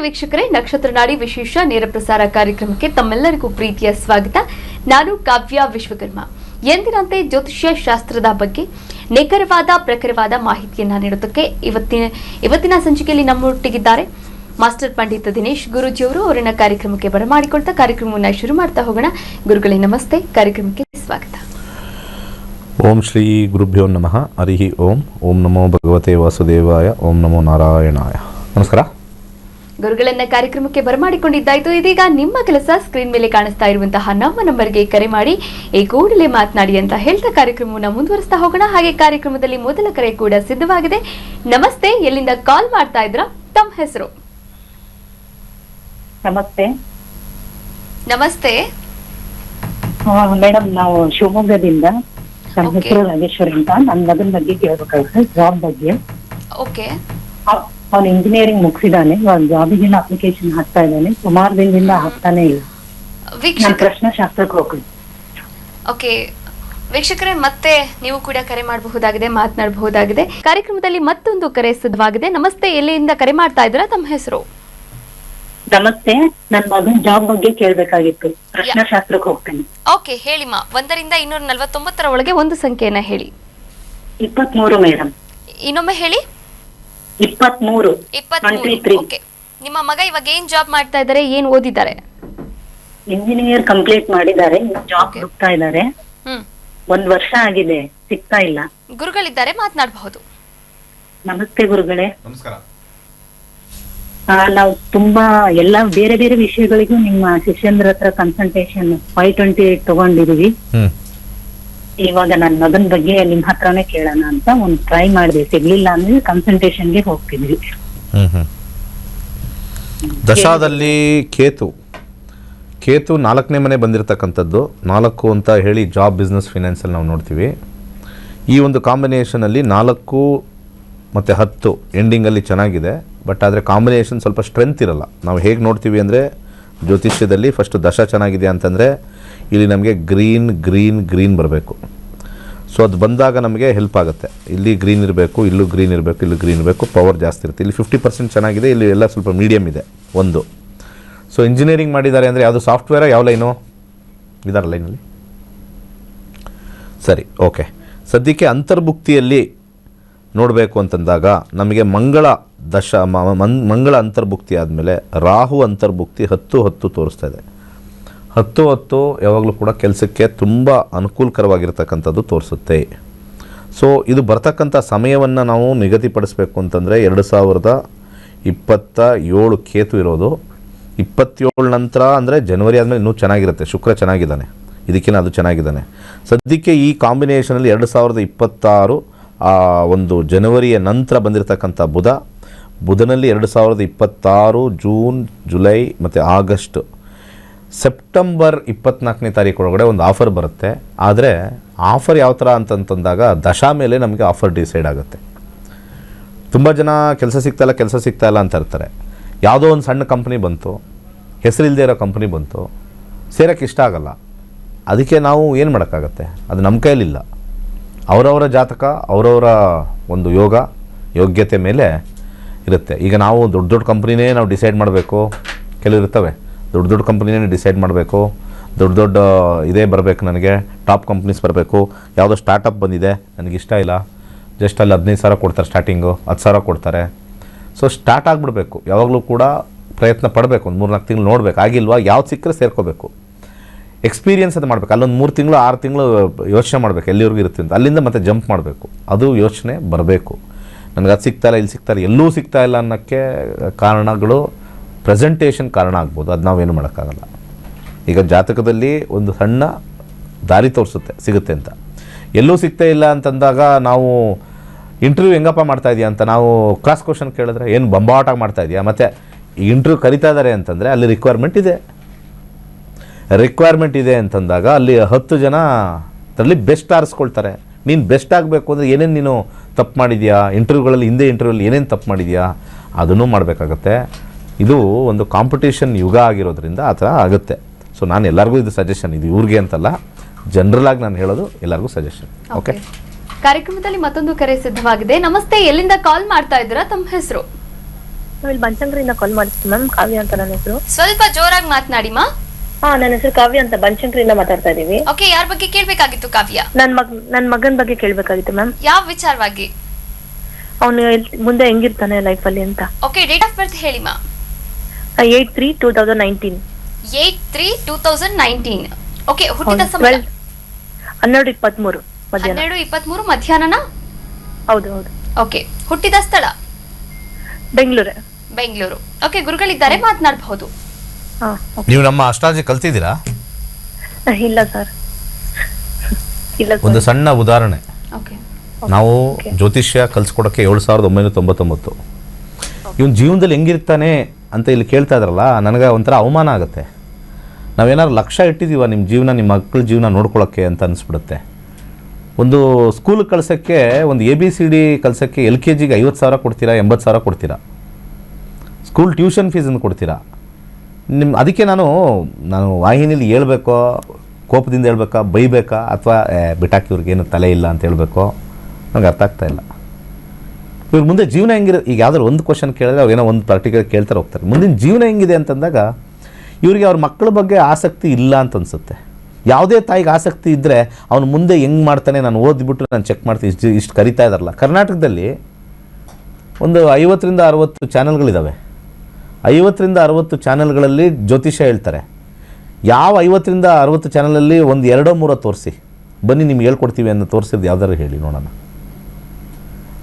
ವೀಕ್ಷಕರೇ, ನಕ್ಷತ್ರ ನಾಡಿ ವಿಶೇಷ ನೇರ ಪ್ರಸಾರ ಕಾರ್ಯಕ್ರಮಕ್ಕೆ ತಮ್ಮೆಲ್ಲರಿಗೂ ಪ್ರೀತಿಯ ಸ್ವಾಗತ. ನಾನು ಕಾವ್ಯ ವಿಶ್ವಕರ್ಮ. ಎಂದಿನಂತೆ ಜ್ಯೋತಿಷ್ಯ ಶಾಸ್ತ್ರದ ಬಗ್ಗೆ ನಿಖರವಾದ ಪ್ರಖರವಾದ ಮಾಹಿತಿಯನ್ನ ನೀಡುವುದಕ್ಕೆ ಇವತ್ತಿನ ಸಂಚಿಕೆಯಲ್ಲಿ ನಮ್ಮೊಟ್ಟಿಗಿದ್ದಾರೆ ಮಾಸ್ಟರ್ ಪಂಡಿತ ದಿನೇಶ್ ಗುರೂಜಿಯವರು. ಅವರನ್ನ ಕಾರ್ಯಕ್ರಮಕ್ಕೆ ಬರಮಾಡಿಕೊಳ್ತಾ ಕಾರ್ಯಕ್ರಮವನ್ನು ಶುರು ಮಾಡ್ತಾ ಹೋಗೋಣ. ಗುರುಗಳೇ ನಮಸ್ತೆ, ಕಾರ್ಯಕ್ರಮಕ್ಕೆ ಸ್ವಾಗತ. ಓಂ ಶ್ರೀ ಗುರುಭ್ಯೋ ನಮಃ. ಹರಿ ಓಂ. ಓಂ ನಮೋ ಭಗವತೆ ವಾಸುದೇವಾಯ. ಓಂ ನಮೋ ನಾರಾಯಣಾಯ. ನಮಸ್ಕಾರ ಗುರುಗಳನ್ನ ಕಾರ್ಯಕ್ರಮಕ್ಕೆ ಬರಮಾಡಿಕೊಂಡಿದ್ದಾಯ್ತು. ಇದೀಗ ನಿಮ್ಮ ಕೆಲಸ ಸ್ಕ್ರೀನ್ ಮೇಲೆ ಕಾಣಿಸ್ತಾ ಇರುವಂತಹ ನಮ್ಮ ನಂಬರ್ಗೆ ಕರೆ ಮಾಡಿ ಈ ಕೂಡಲೇ ಮಾತನಾಡಿ ಅಂತ ಹೇಳ್ತಾ ಕಾರ್ಯಕ್ರಮವನ್ನು ಮುಂದುವರಿಸ್ತಾ ಹೋಗೋಣ. ಹಾಗೆ ಕಾರ್ಯಕ್ರಮದಲ್ಲಿ ಮೊದಲ ಕರೆ ಕೂಡ ಸಿದ್ಧವಾಗಿದೆ. ನಮಸ್ತೆ, ಎಲ್ಲಿಂದ ಕಾಲ್ ಮಾಡ್ತಾ ಇದ್ರ? ತಮ್ಮ ಹೆಸರು? ನಮಸ್ತೆ. ನಮಸ್ತೆ ಮೇಡಮ್, ನಾವು ಶಿವಮೊಗ್ಗದಿಂದ. ನಮ್ಮ ಹೆಸರು ರಾಜೇಶ್ವರಿ ಅಂತ. ನನ್ನ ಮಗನ ಬಗ್ಗೆ ಕೇಳಬೇಕಾಗುತ್ತೆ, ಜಾಬ್ ಬಗ್ಗೆ. ಓಕೆ. ಅವನು ಇಂಜಿನಿಯರಿಂಗ್ ಮುಗಿಸಿದಾನೆ, ಇವಾಗ ಜಾಬಿಗೆಲ್ಲ ಅಪ್ಲಿಕೇಶನ್ ಹಾಕ್ತಾ ಇದ್ದಾನೆ. ಸುಮಾರು ದಿನದಿಂದ ಹಾಕ್ತಾನೆ ಇಲ್ಲ. ನಾನು ಪ್ರಶ್ನಾಶಾಸ್ತ್ರಕ್ಕೆ ಹೋಗ್ತೀನಿ. ಓಕೆ ವೀಕ್ಷಕರೇ, ಮತ್ತೆ ನೀವು ಕೂಡ ಕರೆ ಮಾಡಬಹುದಾಗಿದೆ, ಮಾತನಾಡಬಹುದಾಗಿದೆ. ಕಾರ್ಯಕ್ರಮದಲ್ಲಿ ಮತ್ತೊಂದು ಕರೆ ಸಿದ್ಧವಾಗಿದೆ. ನಮಸ್ತೆ, ಎಲ್ಲಿಂದ ಕರೆ ಮಾಡ್ತಾ ಇದ್ದೀರಾ? ತಮ್ಮ ಹೆಸರು? ನಮಸ್ತೆ, ನನ್ನ ಮಗನ ಜಾಬ್ ಬಗ್ಗೆ ಕೇಳಬೇಕಾಗಿತ್ತು. ಪ್ರಶ್ನಾಶಾಸ್ತ್ರಕ್ಕೆ ಹೋಗ್ತೇನೆ. ಓಕೆ, ಹೇಳಿಮ್ಮ. 1 ರಿಂದ 249 ಒಳಗೆ ಒಂದು ಸಂಖ್ಯೆಯನ್ನ ಹೇಳಿ. 23 ಮೇಡಮ್. ಇನ್ನೊಮ್ಮೆ ಹೇಳಿ. 23. ಓಕೆ. ನಿಮ್ಮ ಮಗ ಇವಾಗ ಏನ್ ಜಾಬ್ ಮಾಡ್ತಾ ಇದ್ದಾರೆ, ಏನ್ ಓದಿದ್ದಾರೆ? ಇಂಜಿನಿಯರ್ ಕಂಪ್ಲೀಟ್ ಮಾಡಿದ್ದಾರೆ, ಜಾಬ್ ಹುಡುಕ್ತಾ ಇದ್ದಾರೆ. 1 ವರ್ಷ ಆಗಿದೆ, ಸಿಗ್ತಾ ಇಲ್ಲ. ಗುರುಗಳಿದ್ದಾರೆ, ಮಾತನಾಡಬಹುದು. ನಮಸ್ತೆ ಗುರುಗಳೇ. ನಮಸ್ಕಾರ. ನಾವು ತುಂಬಾ ಎಲ್ಲ ಬೇರೆ ಬೇರೆ ವಿಷಯಗಳಿಗೂ ನಿಮ್ಮ ಶಿಷ್ಯಂದ್ರ ಹತ್ರ ಕನ್ಸಲ್ಟೇಷನ್ 528 ತಗೊಂಡಿದೀವಿ. ಇವಾಗ ನನ್ನ ಮಗನ ಬಗ್ಗೆ ನಿಮ್ ಹತ್ರನೇ ಕೇಳೋಣ ಅಂತ ಒಂದು ಟ್ರೈ ಮಾಡಿದೆ. ಸಿಗ್ಲಿಲ್ಲ ಅಂದ್ರೆ ಕನ್ಸಲ್ಟೇಷನ್ಗೆ ಹೋಗ್ತಿದ್ವಿ. ದಶಾದಲ್ಲಿ ಕೇತು 4ನೇ ಮನೆ ಬಂದಿರತಕ್ಕಂಥದ್ದು. 4 ಅಂತ ಹೇಳಿ ಜಾಬ್, ಬಿಸ್ನೆಸ್, ಫಿನಾನ್ಸಲ್ಲಿ ನಾವು ನೋಡ್ತೀವಿ. ಈ ಒಂದು ಕಾಂಬಿನೇಷನಲ್ಲಿ 4 ಮತ್ತು 10 ಎಂಡಿಂಗಲ್ಲಿ ಚೆನ್ನಾಗಿದೆ. ಬಟ್ ಆದರೆ ಕಾಂಬಿನೇಷನ್ ಸ್ವಲ್ಪ ಸ್ಟ್ರೆಂತ್ ಇರಲ್ಲ. ನಾವು ಹೇಗೆ ನೋಡ್ತೀವಿ ಅಂದರೆ, ಜ್ಯೋತಿಷ್ಯದಲ್ಲಿ ಫಸ್ಟ್ ದಶ ಚೆನ್ನಾಗಿದೆ ಅಂತಂದರೆ ಇಲ್ಲಿ ನಮಗೆ ಗ್ರೀನ್ ಗ್ರೀನ್ ಗ್ರೀನ್ ಬರಬೇಕು. ಸೊ ಅದು ಬಂದಾಗ ನಮಗೆ ಹೆಲ್ಪ್ ಆಗುತ್ತೆ. ಇಲ್ಲಿ ಗ್ರೀನ್ ಇರಬೇಕು, ಇಲ್ಲೂ ಗ್ರೀನ್ ಇರಬೇಕು, ಇಲ್ಲೂ ಗ್ರೀನ್ ಇರಬೇಕು, ಪವರ್ ಜಾಸ್ತಿ ಇರುತ್ತೆ. ಇಲ್ಲಿ 50% ಚೆನ್ನಾಗಿದೆ, ಇಲ್ಲಿ ಎಲ್ಲ ಸ್ವಲ್ಪ ಮೀಡಿಯಮ್ ಇದೆ. ಒಂದು ಸೊ ಇಂಜಿನಿಯರಿಂಗ್ ಮಾಡಿದ್ದಾರೆ ಅಂದರೆ ಯಾವುದು ಸಾಫ್ಟ್ವೇರಾ, ಯಾವ ಲೈನು ಇದಾರೆ ಲೈನಲ್ಲಿ? ಸರಿ, ಓಕೆ. ಸದ್ಯಕ್ಕೆ ಅಂತರ್ಭುಕ್ತಿಯಲ್ಲಿ ನೋಡಬೇಕು ಅಂತಂದಾಗ ನಮಗೆ ಮಂಗಳ ಮಂಗಳ ಅಂತರ್ಭುಕ್ತಿ ಆದಮೇಲೆ ರಾಹು ಅಂತರ್ಭುಕ್ತಿ 10-10 ತೋರಿಸ್ತಾ ಇದೆ. 10-10 ಯಾವಾಗಲೂ ಕೂಡ ಕೆಲಸಕ್ಕೆ ತುಂಬ ಅನುಕೂಲಕರವಾಗಿರ್ತಕ್ಕಂಥದ್ದು ತೋರಿಸುತ್ತೆ. ಸೊ ಇದು ಬರ್ತಕ್ಕಂಥ ಸಮಯವನ್ನು ನಾವು ನಿಗದಿಪಡಿಸ್ಬೇಕು ಅಂತಂದರೆ 2027 ಕೇತು ಇರೋದು. 27 ನಂತರ ಅಂದರೆ ಜನವರಿ ಆದಮೇಲೆ ಇನ್ನೂ ಚೆನ್ನಾಗಿರುತ್ತೆ. ಶುಕ್ರ ಚೆನ್ನಾಗಿದ್ದಾನೆ, ಇದಕ್ಕಿಂತ ಅದು ಚೆನ್ನಾಗಿದ್ದಾನೆ. ಸದ್ಯಕ್ಕೆ ಈ ಕಾಂಬಿನೇಷನಲ್ಲಿ 2026 ಒಂದು ಜನವರಿಯ ನಂತರ ಬಂದಿರತಕ್ಕಂಥ ಬುಧನಲ್ಲಿ 2026 ಜೂನ್, ಜುಲೈ ಮತ್ತು ಆಗಸ್ಟ್, ಸೆಪ್ಟೆಂಬರ್ 24ನೇ ತಾರೀಕು ಒಳಗಡೆ ಒಂದು ಆಫರ್ ಬರುತ್ತೆ. ಆದರೆ ಆಫರ್ ಯಾವ ಥರ ಅಂತಂದಾಗ ದಶಾ ಮೇಲೆ ನಮಗೆ ಆಫರ್ ಡಿಸೈಡ್ ಆಗುತ್ತೆ. ತುಂಬ ಜನ ಕೆಲಸ ಸಿಗ್ತಾ ಇಲ್ಲ ಅಂತ ಇರ್ತಾರೆ. ಯಾವುದೋ ಒಂದು ಸಣ್ಣ ಕಂಪ್ನಿ ಬಂತು, ಹೆಸರಿಲ್ಲದೆ ಇರೋ ಕಂಪ್ನಿ ಬಂತು, ಸೇರೋಕ್ಕೆ ಇಷ್ಟ ಆಗಲ್ಲ. ಅದಕ್ಕೆ ನಾವು ಏನು ಮಾಡೋಕ್ಕಾಗತ್ತೆ? ಅದು ನಮ್ಮ ಕೈಯಲ್ಲಿಲ್ಲ. ಅವರವರ ಜಾತಕ, ಅವರವರ ಒಂದು ಯೋಗ್ಯತೆ ಮೇಲೆ ಇರುತ್ತೆ. ಈಗ ನಾವು ದೊಡ್ಡ ಕಂಪ್ನಿನೇ ನಾವು ಡಿಸೈಡ್ ಮಾಡಬೇಕು. ಕೆಲವು ಇರ್ತವೆ, ದೊಡ್ಡ ಕಂಪ್ನಿನೇ ಡಿಸೈಡ್ ಮಾಡಬೇಕು, ದೊಡ್ಡ ಇದೇ ಬರಬೇಕು, ನನಗೆ ಟಾಪ್ ಕಂಪ್ನೀಸ್ ಬರಬೇಕು. ಯಾವುದೋ ಸ್ಟಾರ್ಟಪ್ ಬಂದಿದೆ, ನನಗಿಷ್ಟ ಇಲ್ಲ, ಜಸ್ಟ್ ಅಲ್ಲಿ 15,000 ಕೊಡ್ತಾರೆ ಸ್ಟಾರ್ಟಿಂಗು, 10,000 ಕೊಡ್ತಾರೆ. ಸೊ ಸ್ಟಾರ್ಟ್ ಆಗಿಬಿಡ್ಬೇಕು. ಯಾವಾಗಲೂ ಕೂಡ ಪ್ರಯತ್ನ ಪಡಬೇಕು. ಒಂದು 3-4 ತಿಂಗಳು ನೋಡಬೇಕು. ಆಗಿಲ್ವಾ, ಯಾವ್ದು ಸಿಕ್ಕರೆ ಸೇರ್ಕೋಬೇಕು. ಎಕ್ಸ್ಪೀರಿಯನ್ಸ್ ಅದು ಮಾಡಬೇಕು. ಅಲ್ಲೊಂದು 3 ತಿಂಗಳು 6 ತಿಂಗಳು ಯೋಚನೆ ಮಾಡಬೇಕು ಎಲ್ಲಿವರೆಗೂ ಇರುತ್ತೆ ಅಂತ. ಅಲ್ಲಿಂದ ಮತ್ತೆ ಜಂಪ್ ಮಾಡಬೇಕು. ಅದು ಯೋಚನೆ ಬರಬೇಕು. ನನಗೆ ಅದು ಸಿಗ್ತಾಯಿಲ್ಲ, ಇಲ್ಲಿ ಸಿಗ್ತಾಯಿಲ್ಲ, ಎಲ್ಲೂ ಸಿಗ್ತಾಯಿಲ್ಲ ಅನ್ನೋಕ್ಕೆ ಕಾರಣಗಳು ಪ್ರೆಸೆಂಟೇಷನ್ ಕಾರಣ ಆಗ್ಬೋದು. ಅದು ನಾವೇನು ಮಾಡೋಕ್ಕಾಗಲ್ಲ. ಈಗ ಜಾತಕದಲ್ಲಿ ಒಂದು ಸಣ್ಣ ದಾರಿ ತೋರಿಸುತ್ತೆ, ಸಿಗುತ್ತೆ ಅಂತ. ಎಲ್ಲೂ ಸಿಗ್ತಾ ಇಲ್ಲ ಅಂತಂದಾಗ ನಾವು ಇಂಟರ್ವ್ಯೂ ಹೆಂಗಪ್ಪ ಮಾಡ್ತಾಯಿದ್ಯಾ ಅಂತ ನಾವು ಕ್ಲಾಸ್ ಕ್ವಶನ್ ಕೇಳಿದ್ರೆ ಏನು ಬಂಬಾಟಾಗಿ ಮಾಡ್ತಾಯಿದ್ಯಾ? ಮತ್ತು ಈ ಇಂಟರ್ವ್ಯೂ ಕರಿತಾ ಇದ್ದಾರೆ ಅಂತಂದರೆ ಅಲ್ಲಿ ರಿಕ್ವೈರ್ಮೆಂಟ್ ಇದೆ ಅಂತಂದಾಗ ಅಲ್ಲಿ 10 ಜನ ಅದರಲ್ಲಿ ಬೆಸ್ಟ್ ಆರಿಸ್ಕೊಳ್ತಾರೆ. ನೀನು ಬೆಸ್ಟ್ ಆಗಬೇಕು ಅಂದರೆ ಏನೇನು ನೀನು ತಪ್ಪು ಮಾಡಿದ್ಯಾ, ಇಂಟರ್ವ್ಯೂಗಳಲ್ಲಿ ಇಂಟರ್ವ್ಯೂಲ್ಲಿ ಏನೇನು ತಪ್ಪು ಮಾಡಿದ್ಯಾ ಅದನ್ನು ಮಾಡಬೇಕಾಗತ್ತೆ. ಇದು ಒಂದು ಕಾಂಪಿಟೇಷನ್ ಯುಗ ಆಗಿರೋದ್ರಿಂದ ಆ ಥರ ಆಗುತ್ತೆ. ಸೊ ನಾನು ಎಲ್ಲರಿಗೂ ಇದು ಸಜೆಷನ್, ಇದು ಇವ್ರಿಗೆ ಅಂತಲ್ಲ, ಜನರಲ್ ಆಗಿ ನಾನು ಹೇಳೋದು ಎಲ್ಲರಿಗೂ ಸಜೆಷನ್. ಓಕೆ. ಕಾರ್ಯಕ್ರಮದಲ್ಲಿ ಮತ್ತೊಂದು ಕರೆ ಸಿದ್ಧವಾಗಿದೆ. ನಮಸ್ತೆ, ಎಲ್ಲಿಂದ ಕಾಲ್ ಮಾಡ್ತಾ ಇದ್ದೀರಾ? ತಮ್ಮ ಹೆಸರು? ಇಲ್ಲಿ ಬನಶಂಕರಿಯಿಂದ ಕಾಲ್ ಮಾಡ್ತೀನಿ ಮ್ಯಾಮ್. ಕಾವ್ಯ ಅಂತ ನನ್ನ ಹೆಸರು. ಸ್ವಲ್ಪ ಜೋರಾಗಿ ಮಾತನಾಡಿ ಮಾ. ನನ್ನ ಹೆಸರು ಕಾವ್ಯ ಅಂತ ಬನಶಂಕರಿಯಿಂದ ಮಾತಾಡ್ತಾ ಇದೀವಿ. ಓಕೆ, ಯಾರ ಬಗ್ಗೆ ಕೇಳ್ಬೇಕಾಗಿತ್ತು ಕಾವ್ಯ? ನನ್ ಮಗನ್ ಬಗ್ಗೆ ಕೇಳ್ಬೇಕಾಗಿತ್ತು ಮ್ಯಾಮ್. ಯಾವ ವಿಚಾರವಾಗಿ? ಅವನು ಮುಂದೆ ಹೆಂಗಿರ್ತಾನೆ ಲೈಫ್ ಅಲ್ಲಿ ಅಂತ. ಓಕೆ, ಡೇಟ್ ಆಫ್ ಬರ್ತ್ ಹೇಳಿ ಮಾ. 8/3/2019. 8/3/2019. ಓಕೆ, ಹುಟ್ಟಿದ ಸಮಯ 12:23 ಮಧ್ಯಾಹ್ನ. 12:23 ಮಧ್ಯಾಹ್ನನ? ಹೌದು ಹೌದು. ಓಕೆ, ಹುಟ್ಟಿದ ಸ್ಥಳ? ಬೆಂಗಳೂರು. ಓಕೆ, ಗುರುಗಳಿದ್ದಾರೆ, ಮಾತನಾಡಬಹುದು. ನೀವು ನಮ್ಮ ಅಷ್ಟಾಜಿ ಕಲ್ತಿದ್ದೀರಾ? ಇಲ್ಲ ಸರ್, ಇಲ್ಲ. ಒಂದು ಸಣ್ಣ ಉದಾಹರಣೆ. ಓಕೆ, ನಾವು ಜ್ಯೋತಿಷ್ಯ ಕಲ್ಸ್ಕೊಡೋಕ್ಕೆ 1999. ಇವನ್ ಜೀವನದಲ್ಲಿ ಹೆಂಗಿರ್ತಾನೆ ಅಂತ ಇಲ್ಲಿ ಕೇಳ್ತಾ ಇದ್ರಲ್ಲ, ನನಗೆ ಒಂಥರ ಅವಮಾನ ಆಗುತ್ತೆ. ನಾವೇನಾದ್ರು ಲಕ್ಷ್ಯ ಇಟ್ಟಿದ್ದೀವ ನಿಮ್ಮ ಜೀವನ, ನಿಮ್ಮ ಮಕ್ಕಳ ಜೀವನ ನೋಡ್ಕೊಳ್ಳೋಕ್ಕೆ ಅಂತ ಅನಿಸ್ಬಿಡುತ್ತೆ. ಒಂದು ಸ್ಕೂಲಿಗೆ ಕಳ್ಸೋಕ್ಕೆ, ಒಂದು ABCD ಕಳ್ಸೋಕ್ಕೆ LKGಗೆ 50,000 ಕೊಡ್ತೀರಾ, 80,000 ಕೊಡ್ತೀರಾ. ಸ್ಕೂಲ್ ಟ್ಯೂಷನ್ ಫೀಸನ್ನು ಕೊಡ್ತೀರಾ. ಅದಕ್ಕೆ ನಾನು ವಾಹಿನಿಲಿ ಹೇಳ್ಬೇಕೋ, ಕೋಪದಿಂದ ಹೇಳ್ಬೇಕಾ, ಬೈಬೇಕಾ, ಅಥವಾ ಬಿಟ್ಟಾಕಿವ್ರಿಗೇನು ತಲೆ ಇಲ್ಲ ಅಂತ ಹೇಳಬೇಕೋ ನನಗೆ ಅರ್ಥ ಆಗ್ತಾ ಇಲ್ಲ. ಇವ್ರ ಮುಂದೆ ಜೀವನ ಹೆಂಗಿರೋ, ಈಗ ಯಾವ್ದಾದ್ರು ಒಂದು ಕ್ವಶನ್ ಕೇಳಿದ್ರೆ ಅವ್ರು ಏನೋ ಒಂದು ಪರ್ಟಿಕ್ಯುಲರ್ ಕೇಳ್ತಾರೆ ಹೋಗ್ತಾರೆ. ಮುಂದಿನ ಜೀವನ ಹೆಂಗಿದೆ ಅಂತಂದಾಗ ಇವ್ರಿಗೆ ಅವ್ರ ಮಕ್ಕಳ ಬಗ್ಗೆ ಆಸಕ್ತಿ ಇಲ್ಲ ಅಂತ ಅನಿಸುತ್ತೆ. ಯಾವುದೇ ತಾಯಿಗೆ ಆಸಕ್ತಿ ಇದ್ದರೆ ಅವನು ಮುಂದೆ ಹೆಂಗೆ ಮಾಡ್ತಾನೆ, ನಾನು ಓದ್ಬಿಟ್ಟು ನಾನು ಚೆಕ್ ಮಾಡ್ತೀನಿ. ಇಷ್ಟು ಕರಿತಾ ಇದ್ದಾರಲ್ಲ, ಕರ್ನಾಟಕದಲ್ಲಿ ಒಂದು 50ರಿಂದ 60 ಚಾನಲ್ಗಳಿದ್ದಾವೆ. 50ರಿಂದ 60 ಚಾನಲ್ಗಳಲ್ಲಿ ಜ್ಯೋತಿಷ್ಯ ಹೇಳ್ತಾರೆ. ಯಾವ 50ರಿಂದ 60 ಚಾನಲಲ್ಲಿ ಒಂದು 2-3 ತೋರಿಸಿ, ಬನ್ನಿ ನಿಮ್ಗೆ ಹೇಳ್ಕೊಡ್ತೀವಿ ಅಂತ ತೋರಿಸಿದ್ದು ಯಾವ್ದಾರು ಹೇಳಿ ನೋಡೋಣ.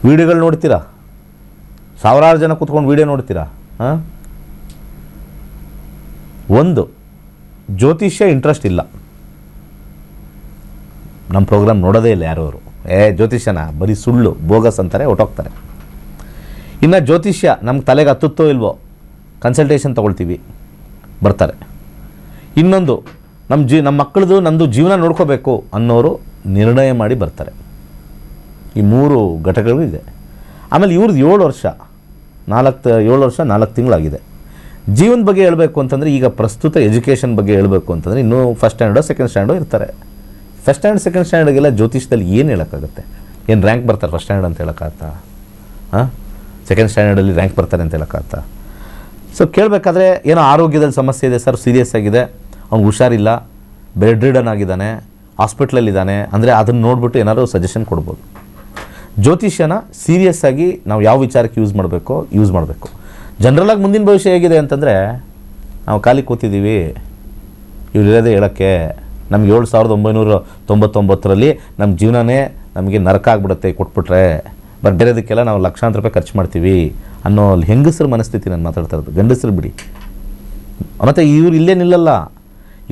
ವೀಡಿಯೋಗಳು ನೋಡ್ತೀರಾ? ಸಾವಿರಾರು ಜನ ಕೂತ್ಕೊಂಡು ವೀಡಿಯೋ ನೋಡ್ತೀರಾ? ಒಂದು ಜ್ಯೋತಿಷ್ಯ ಇಂಟ್ರೆಸ್ಟ್ ಇಲ್ಲ, ನಮ್ಮ ಪ್ರೋಗ್ರಾಮ್ ನೋಡೋದೇ ಇಲ್ಲ ಯಾರು. ಜ್ಯೋತಿಷ್ಯನ ಬರೀ ಸುಳ್ಳು ಬೋಗಸ್ ಅಂತಾರೆ, ಹೊಟ್ಟೋಗ್ತಾರೆ. ಇನ್ನು ಜ್ಯೋತಿಷ್ಯ ನಮ್ಗೆ ತಲೆಗೆ ಹತ್ತುತ್ತೋ ಇಲ್ವೋ, ಕನ್ಸಲ್ಟೇಷನ್ ತೊಗೊಳ್ತೀವಿ, ಬರ್ತಾರೆ. ಇನ್ನೊಂದು ನಮ್ಮ ಮಕ್ಕಳದು ನಂದು ಜೀವನ ನೋಡ್ಕೋಬೇಕು ಅನ್ನೋರು ನಿರ್ಣಯ ಮಾಡಿ ಬರ್ತಾರೆ. ಈ 3 ಘಟಕಗಳು ಇದೆ. ಆಮೇಲೆ ಇವ್ರದ್ದು 7 ವರ್ಷ 4 ತಿಂಗಳಾಗಿದೆ. ಜೀವನ ಬಗ್ಗೆ ಹೇಳಬೇಕು ಅಂತಂದರೆ, ಈಗ ಪ್ರಸ್ತುತ ಎಜುಕೇಷನ್ ಬಗ್ಗೆ ಹೇಳಬೇಕು ಅಂತಂದರೆ ಇನ್ನೂ ಫಸ್ಟ್ ಸ್ಟ್ಯಾಂಡರ್ಡೋ ಸೆಕೆಂಡ್ ಸ್ಟ್ಯಾಂಡರ್ಡೋ ಇರ್ತಾರೆ. ಫಸ್ಟ್ ಸ್ಟ್ಯಾಂಡರ್ಡ್ ಸೆಕೆಂಡ್ ಸ್ಟ್ಯಾಂಡರ್ಡ್ಗೆಲ್ಲ ಜ್ಯೋತಿಷದಲ್ಲಿ ಏನು ಹೇಳೋಕ್ಕಾಗುತ್ತೆ? ಏನು ರ್ಯಾಂಕ್ ಬರ್ತಾರೆ ಫಸ್ಟ್ ಸ್ಟ್ಯಾಂಡರ್ಡ್ ಅಂತ ಹೇಳೋಕ್ಕಾಗತ್ತಾ? ಸೆಕೆಂಡ್ ಸ್ಟ್ಯಾಂಡರ್ಡಲ್ಲಿ ರ್ಯಾಂಕ್ ಬರ್ತಾರೆ ಅಂತ ಹೇಳೋಕ್ಕಾಗತ್ತಾ? ಸೊ ಕೇಳಬೇಕಾದ್ರೆ ಏನೋ ಆರೋಗ್ಯದಲ್ಲಿ ಸಮಸ್ಯೆ ಇದೆ ಸರ್, ಸೀರಿಯಸ್ ಆಗಿದೆ, ಅವ್ನು ಹುಷಾರಿಲ್ಲ, ಬೆಡ್ ರಿಡನ್ ಆಗಿದ್ದಾನೆ, ಹಾಸ್ಪಿಟ್ಲಲ್ಲಿದ್ದಾನೆ ಅಂದರೆ ಅದನ್ನು ನೋಡಿಬಿಟ್ಟು ಏನಾದರೂ ಸಜೆಷನ್ ಕೊಡ್ಬೋದು. ಜ್ಯೋತಿಷ್ಯನ ಸೀರಿಯಸ್ ಆಗಿ ನಾವು ಯಾವ ವಿಚಾರಕ್ಕೆ ಯೂಸ್ ಮಾಡಬೇಕು. ಜನರಲಾಗಿ ಮುಂದಿನ ಭವಿಷ್ಯ ಹೇಗಿದೆ ಅಂತಂದರೆ, ನಾವು ಖಾಲಿ ಕೂತಿದ್ದೀವಿ, ಇವರಿರೋದೇ ಹೇಳೋಕ್ಕೆ. ನಮ್ಗೆ 7,999ರಲ್ಲಿ ನಮ್ಮ ಜೀವನನೇ ನಮಗೆ ನರಕ ಆಗಿಬಿಡುತ್ತೆ ಕೊಟ್ಬಿಟ್ರೆ, ಬೇರೆದಕ್ಕೆಲ್ಲ ನಾವು ಲಕ್ಷಾಂತರ ರೂಪಾಯಿ ಖರ್ಚು ಮಾಡ್ತೀವಿ ಅನ್ನೋ ಹೆಂಗಸರ ಮನಸ್ಥಿತಿ ನಾನು ಮಾತಾಡ್ತಾ ಇರೋದು. ಗಂಡಸರು ಬಿಡಿ. ಮತ್ತು ಇವ್ರು ಇಲ್ಲೇ ನಿಲ್ಲಲ್ಲ,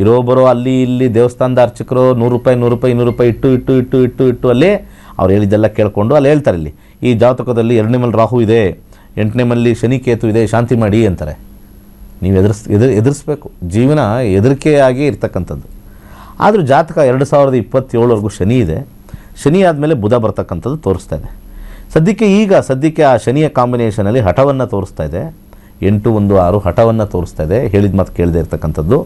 ಇರೋಬ್ಬರು ಅಲ್ಲಿ ಇಲ್ಲಿ ದೇವಸ್ಥಾನದ ಅರ್ಚಕರು ₹100 ಇಟ್ಟು ಅಲ್ಲೇ ಅವ್ರು ಹೇಳಿದ್ದೆಲ್ಲ ಕೇಳಿಕೊಂಡು ಅಲ್ಲಿ ಹೇಳ್ತಾರೆ, ಇಲ್ಲಿ ಈ ಜಾತಕದಲ್ಲಿ 2ನೇ ಮನೇಲಿ ರಾಹು ಇದೆ, 8ನೇ ಮನೇಲಿ ಶನಿ ಕೇತು ಇದೆ, ಶಾಂತಿ ಮಾಡಿ ಅಂತಾರೆ. ನೀವು ಎದುರಿಸ್ಬೇಕು. ಜೀವನ ಹೆದರಿಕೆಯಾಗಿ ಇರ್ತಕ್ಕಂಥದ್ದು. ಆದರೂ ಜಾತಕ 2027ವರೆಗೂ ಶನಿ ಇದೆ. ಶನಿ ಆದಮೇಲೆ ಬುಧ ಬರ್ತಕ್ಕಂಥದ್ದು ತೋರಿಸ್ತಾ ಇದೆ. ಸದ್ಯಕ್ಕೆ ಆ ಶನಿಯ ಕಾಂಬಿನೇಷನಲ್ಲಿ ಹಠವನ್ನು ತೋರಿಸ್ತಾ ಇದೆ. 8-1-6 ಹಠವನ್ನು ತೋರಿಸ್ತಾ ಇದೆ, ಹೇಳಿದ ಮಾತು ಕೇಳದೆ ಇರ್ತಕ್ಕಂಥದ್ದು.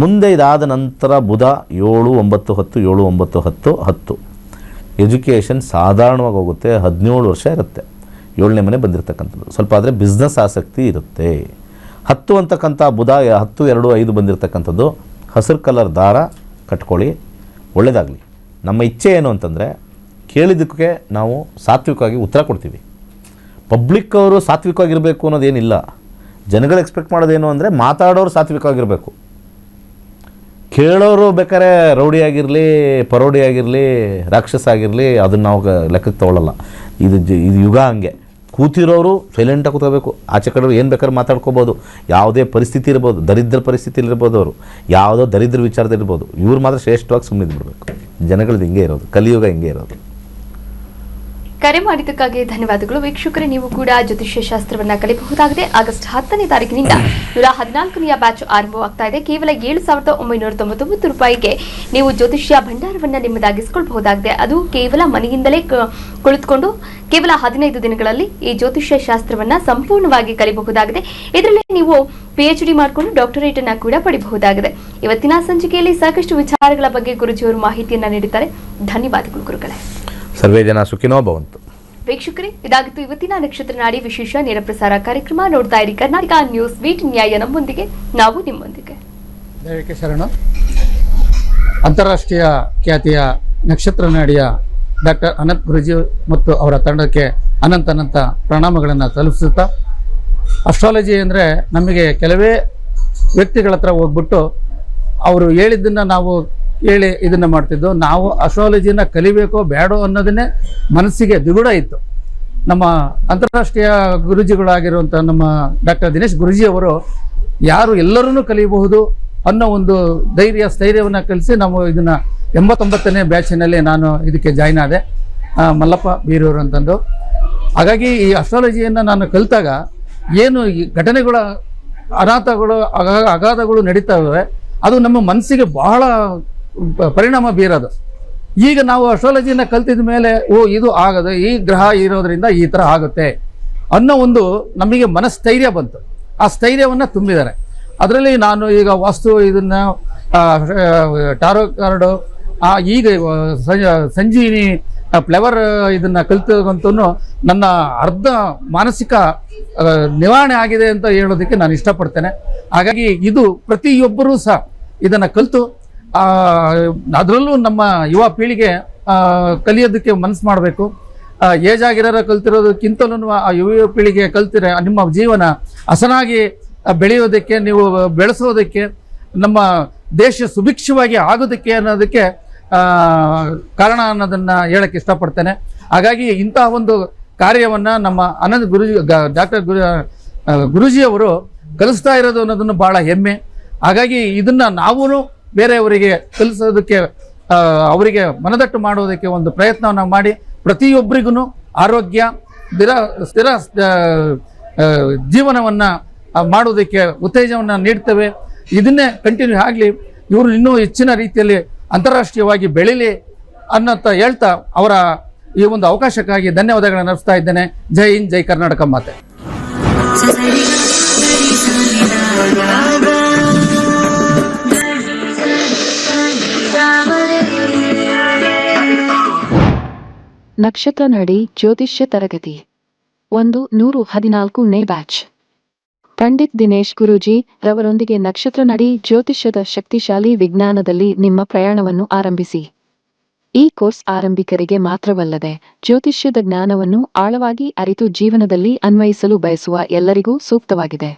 ಮುಂದೆ ಇದಾದ ನಂತರ ಬುಧ 7-9-10 ಎಜುಕೇಷನ್ ಸಾಧಾರಣವಾಗಿ ಹೋಗುತ್ತೆ. 17 ವರ್ಷ ಇರುತ್ತೆ. 7ನೇ ಮನೆ ಬಂದಿರತಕ್ಕಂಥದ್ದು. ಸ್ವಲ್ಪ ಆದರೆ ಬಿಸ್ನೆಸ್ ಆಸಕ್ತಿ ಇರುತ್ತೆ. 10 ಅಂತಕ್ಕಂಥ ಬುಧ 10-2-5 ಬಂದಿರತಕ್ಕಂಥದ್ದು. ಹಸಿರು ಕಲರ್ ದಾರ ಕಟ್ಕೊಳ್ಳಿ, ಒಳ್ಳೆಯದಾಗಲಿ. ನಮ್ಮ ಇಚ್ಛೆ ಏನು ಅಂತಂದರೆ, ಕೇಳಿದ್ದಕ್ಕೆ ನಾವು ಸಾತ್ವಿಕವಾಗಿ ಉತ್ತರ ಕೊಡ್ತೀವಿ. ಪಬ್ಲಿಕ್ ಅವರು ಸಾತ್ವಿಕವಾಗಿರಬೇಕು ಅನ್ನೋದೇನಿಲ್ಲ. ಜನಗಳು ಎಕ್ಸ್ಪೆಕ್ಟ್ ಮಾಡೋದೇನು ಅಂದರೆ, ಮಾತಾಡೋರು ಸಾತ್ವಿಕವಾಗಿರಬೇಕು. ಕೇಳೋರು ಬೇಕಾದ್ರೆ ರೌಡಿ ಆಗಿರಲಿ, ಪರೋಡಿ ಆಗಿರಲಿ, ರಾಕ್ಷಸ ಆಗಿರಲಿ, ಅದನ್ನು ನಾವು ಲೆಕ್ಕಕ್ಕೆ ತೊಗೊಳ್ಳಲ್ಲ. ಇದು ಯುಗ ಹಂಗೆ. ಕೂತಿರೋರು ಸೈಲೆಂಟಾಗಿ ಕೂತ್ಕೋಬೇಕು. ಆಚೆ ಕಡೆ ಏನು ಬೇಕಾದ್ರೆ ಮಾತಾಡ್ಕೋಬೋದು. ಯಾವುದೇ ಪರಿಸ್ಥಿತಿ ಇರ್ಬೋದು, ದರಿದ್ರ ಪರಿಸ್ಥಿತಿಲಿರ್ಬೋದು, ಅವರು ಯಾವುದೋ ದರಿದ್ರ ವಿಚಾರದಲ್ಲಿರ್ಬೋದು, ಇವ್ರು ಮಾತ್ರ ಶ್ರೇಷ್ಠವಾಗಿ ಸುಮ್ಮನೆ ಬಿಡಬೇಕು. ಜನಗಳದ್ದು ಹಿಂಗೆ ಇರೋದು, ಕಲಿಯುಗ ಹಿಂಗೆ ಇರೋದು. ಕರೆ ಮಾಡಿದ್ದಕ್ಕಾಗಿ ಧನ್ಯವಾದಗಳು. ವೀಕ್ಷಕರೇ, ನೀವು ಕೂಡ ಜ್ಯೋತಿಷ್ಯ ಶಾಸ್ತ್ರವನ್ನ ಕಲಿಯಬಹುದಾಗಿದೆ. ಆಗಸ್ಟ್ 10ನೇ ತಾರೀಕಿನಿಂದ 114ನೆಯ ಬ್ಯಾಚ್ ಆರಂಭವಾಗ್ತಾ ಇದೆ. ಕೇವಲ 7,999 ರೂಪಾಯಿಗೆ ನೀವು ಜ್ಯೋತಿಷ್ಯ ಭಂಡಾರವನ್ನ ನಿಮ್ಮದಾಗಿಸಿಕೊಳ್ಳಬಹುದಾಗಿದೆ. ಅದು ಕೇವಲ ಮನೆಯಿಂದಲೇ ಕುಳಿತುಕೊಂಡು ಕೇವಲ 15 ದಿನಗಳಲ್ಲಿ ಈ ಜ್ಯೋತಿಷ್ಯ ಶಾಸ್ತ್ರವನ್ನ ಸಂಪೂರ್ಣವಾಗಿ ಕಲಿಯಬಹುದಾಗಿದೆ. ಇದರಲ್ಲಿ ನೀವು PhD ಮಾಡಿಕೊಂಡು ಡಾಕ್ಟರೇಟ್ ಅನ್ನ ಕೂಡ ಪಡೆಯಬಹುದಾಗಿದೆ. ಇವತ್ತಿನ ಸಂಚಿಕೆಯಲ್ಲಿ ಸಾಕಷ್ಟು ವಿಚಾರಗಳ ಬಗ್ಗೆ ಗುರುಜಿಯವರು ಮಾಹಿತಿಯನ್ನ ನೀಡಿದ್ದಾರೆ. ಧನ್ಯವಾದಗಳು ಗುರುಗಳೇ. ಸರ್ವೇ ಜನ ಸುಖಿನೋ ಭವಂತು. ವೀಕ್ಷಕರೇ, ಇದಾಗಿತ್ತು ಇವತ್ತಿನ ನಕ್ಷತ್ರ ನಾಡಿ ವಿಶೇಷ ನೇರ ಪ್ರಸಾರ ಕಾರ್ಯಕ್ರಮ. ನೋಡ್ತಾ ಇರಿ ಕರ್ನಾಟಕ ನ್ಯೂಸ್ ಬೀಟ್, ನ್ಯಾಯ ನಮ್ಮೊಂದಿಗೆ, ನಾವು ನಿಮ್ಮೊಂದಿಗೆ. ದೈವಕ್ಕೆ ಶರಣು. ಅಂತಾರಾಷ್ಟ್ರೀಯ ಖ್ಯಾತಿಯ ನಕ್ಷತ್ರ ನಾಡಿಯ ಡಾಕ್ಟರ್ ಅನಂತ್ ಗುರೂಜಿ ಮತ್ತು ಅವರ ತಂಡಕ್ಕೆ ಅನಂತ ಪ್ರಣಾಮಗಳನ್ನು ತಲುಪಿಸುತ್ತಾ, ಅಸ್ಟ್ರಾಲಜಿ ಅಂದರೆ ನಮಗೆ ಕೆಲವೇ ವ್ಯಕ್ತಿಗಳ ಹತ್ರ ಹೋಗ್ಬಿಟ್ಟು ಅವರು ಹೇಳಿದ್ದನ್ನು ನಾವು ಕೇಳಿ ಇದನ್ನು ಮಾಡ್ತಿದ್ದೋ. ನಾವು ಅಸ್ಟ್ರಾಲಜಿನ ಕಲಿಬೇಕೋ ಬೇಡೋ ಅನ್ನೋದನ್ನೇ ಮನಸ್ಸಿಗೆ ದಿಗುಡ ಇತ್ತು. ನಮ್ಮ ಅಂತಾರಾಷ್ಟ್ರೀಯ ಗುರೂಜಿಗಳಾಗಿರುವಂಥ ನಮ್ಮ ಡಾಕ್ಟರ್ ದಿನೇಶ್ ಗುರೂಜಿ ಅವರು ಯಾರು ಎಲ್ಲರೂ ಕಲಿಯಬಹುದು ಅನ್ನೋ ಒಂದು ಸ್ಥೈರ್ಯವನ್ನು ಕಲಿಸಿ ನಾವು ಇದನ್ನು 89ನೇ ಬ್ಯಾಚಿನಲ್ಲಿ ನಾನು ಇದಕ್ಕೆ ಜಾಯ್ನ್ ಆದೆ, ಮಲ್ಲಪ್ಪ ಬೀರೂರು ಅಂತಂದು. ಹಾಗಾಗಿ ಈ ಅಸ್ಟ್ರಾಲಜಿಯನ್ನು ನಾನು ಕಲಿತಾಗ ಏನು ಈ ಘಟನೆಗಳ ಅನಾಥಗಳು ಅಗಾಧಗಳು ನಡೀತವೆ, ಅದು ನಮ್ಮ ಮನಸ್ಸಿಗೆ ಬಹಳ ಪರಿಣಾಮ ಬೀರೋದು. ಈಗ ನಾವು ಅಸ್ಟ್ರಾಲಜಿನ ಕಲ್ತಿದ ಮೇಲೆ ಇದು ಆಗದು, ಈ ಗ್ರಹ ಇರೋದ್ರಿಂದ ಈ ಥರ ಆಗುತ್ತೆ ಅನ್ನೋ ಒಂದು ನಮಗೆ ಮನಸ್ಥೈರ್ಯ ಬಂತು. ಆ ಸ್ಥೈರ್ಯವನ್ನು ತುಂಬಿದ್ದಾರೆ. ಅದರಲ್ಲಿ ನಾನು ಈಗ ವಾಸ್ತು ಇದನ್ನು ಟಾರೋ ಕಾರ್ಡು, ಈಗ ಸಂಜೀವಿನಿ ಫ್ಲೇವರ್ ಇದನ್ನು ಕಲಿತಕ್ಕಂತೂ ನನ್ನ ಅರ್ಧ ಮಾನಸಿಕ ನಿವಾರಣೆ ಆಗಿದೆ ಅಂತ ಹೇಳೋದಕ್ಕೆ ನಾನು ಇಷ್ಟಪಡ್ತೇನೆ. ಹಾಗಾಗಿ ಇದು ಪ್ರತಿಯೊಬ್ಬರೂ ಸಹ ಇದನ್ನು ಕಲಿತು, ಅದರಲ್ಲೂ ನಮ್ಮ ಯುವ ಪೀಳಿಗೆ ಕಲಿಯೋದಕ್ಕೆ ಮನಸ್ಸು ಮಾಡಬೇಕು. ಏಜ್ ಆಗಿರೋರು ಕಲ್ತಿರೋದಕ್ಕಿಂತಲೂ ಆ ಯುವ ಪೀಳಿಗೆ ಕಲ್ತಿರ ನಿಮ್ಮ ಜೀವನ ಹಸನಾಗಿ ಬೆಳೆಯೋದಕ್ಕೆ, ನೀವು ಬೆಳೆಸೋದಕ್ಕೆ, ನಮ್ಮ ದೇಶ ಸುಭಿಕ್ಷವಾಗಿ ಆಗೋದಕ್ಕೆ ಅನ್ನೋದಕ್ಕೆ ಕಾರಣ ಅನ್ನೋದನ್ನು ಹೇಳಕ್ಕೆ ಇಷ್ಟಪಡ್ತೇನೆ. ಹಾಗಾಗಿ ಇಂತಹ ಒಂದು ಕಾರ್ಯವನ್ನು ನಮ್ಮ ಅನಂತ್ ಗುರೂಜಿ ಡಾಕ್ಟರ್ ಗುರೂಜಿಯವರು ಕಲಿಸ್ತಾ ಇರೋದು ಅನ್ನೋದನ್ನು ಭಾಳ ಹೆಮ್ಮೆ. ಹಾಗಾಗಿ ಇದನ್ನು ನಾವು ಬೇರೆಯವರಿಗೆ ಕಲಿಸೋದಕ್ಕೆ, ಅವರಿಗೆ ಮನದಟ್ಟು ಮಾಡೋದಕ್ಕೆ ಒಂದು ಪ್ರಯತ್ನವನ್ನು ಮಾಡಿ ಪ್ರತಿಯೊಬ್ಬರಿಗೂ ಆರೋಗ್ಯ ಸ್ಥಿರ ಜೀವನವನ್ನು ಮಾಡೋದಕ್ಕೆ ಉತ್ತೇಜನವನ್ನು ನೀಡ್ತೇವೆ. ಇದನ್ನೇ ಕಂಟಿನ್ಯೂ ಆಗಲಿ, ಇವರು ಇನ್ನೂ ಹೆಚ್ಚಿನ ರೀತಿಯಲ್ಲಿ ಅಂತಾರಾಷ್ಟ್ರೀಯವಾಗಿ ಬೆಳೀಲಿ ಅನ್ನೋಂತ ಹೇಳ್ತಾ ಅವರ ಈ ಒಂದು ಅವಕಾಶಕ್ಕಾಗಿ ಧನ್ಯವಾದಗಳನ್ನು ಅರ್ಪಿಸ್ತಾ ಇದ್ದೇನೆ. ಜೈ ಹಿಂದ್, ಜೈ ಕರ್ನಾಟಕ ಮಾತೆ. ನಕ್ಷತ್ರ ನಡಿ ಜ್ಯೋತಿಷ್ಯ ತರಗತಿ 114ನೇ ಬ್ಯಾಚ್. ಪಂಡಿತ್ ದಿನೇಶ್ ಗುರೂಜಿ ರವರೊಂದಿಗೆ ನಕ್ಷತ್ರ ನಡಿ ಜ್ಯೋತಿಷ್ಯದ ಶಕ್ತಿಶಾಲಿ ವಿಜ್ಞಾನದಲ್ಲಿ ನಿಮ್ಮ ಪ್ರಯಾಣವನ್ನು ಆರಂಭಿಸಿ. ಈ ಕೋರ್ಸ್ ಆರಂಭಿಕರಿಗೆ ಮಾತ್ರವಲ್ಲದೆ ಜ್ಯೋತಿಷ್ಯದ ಜ್ಞಾನವನ್ನು ಆಳವಾಗಿ ಅರಿತು ಜೀವನದಲ್ಲಿ ಅನ್ವಯಿಸಲು ಬಯಸುವ ಎಲ್ಲರಿಗೂ ಸೂಕ್ತವಾಗಿದೆ.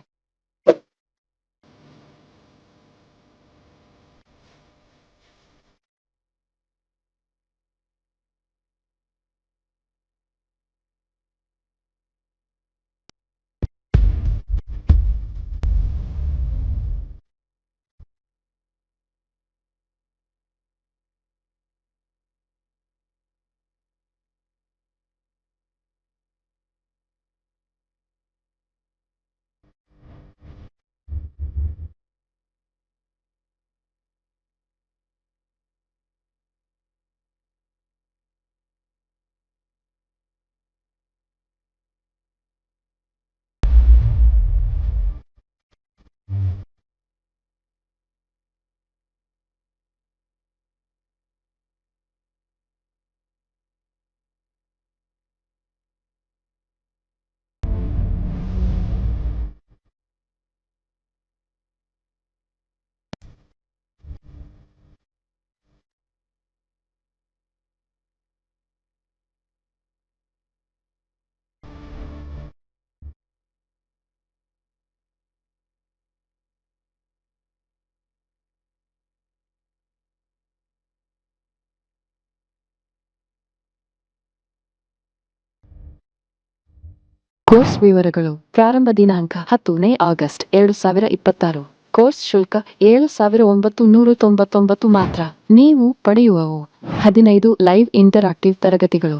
ಕೋರ್ಸ್ ವಿವರಗಳು. ಪ್ರಾರಂಭ ದಿನಾಂಕ 10ನೇ ಆಗಸ್ಟ್ 2026. ಕೋರ್ಸ್ ಶುಲ್ಕ 7,999 ಮಾತ್ರ. ನೀವು ಪಡೆಯುವವು 15 ಲೈವ್ ಇಂಟರಾಕ್ಟಿವ್ ತರಗತಿಗಳು,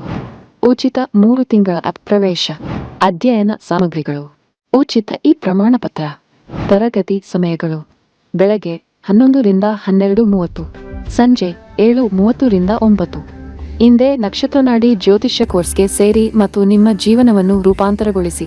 ಉಚಿತ 3 ತಿಂಗಳ ಪ್ರವೇಶ, ಅಧ್ಯಯನ ಸಾಮಗ್ರಿಗಳು, ಉಚಿತ ಪ್ರಮಾಣ ಪತ್ರ. ತರಗತಿ ಸಮಯಗಳು: ಬೆಳಗ್ಗೆ 11 ರಿಂದ 12:30, ಸಂಜೆ 7:30 ರಿಂದ 9. ಹಿಂದೆ ನಕ್ಷತ್ರ ನಾಡಿ ಜ್ಯೋತಿಷ್ಯ ಕೋರ್ಸ್ಗೆ ಸೇರಿ ಮತ್ತು ನಿಮ್ಮ ಜೀವನವನ್ನು ರೂಪಾಂತರಗೊಳಿಸಿ.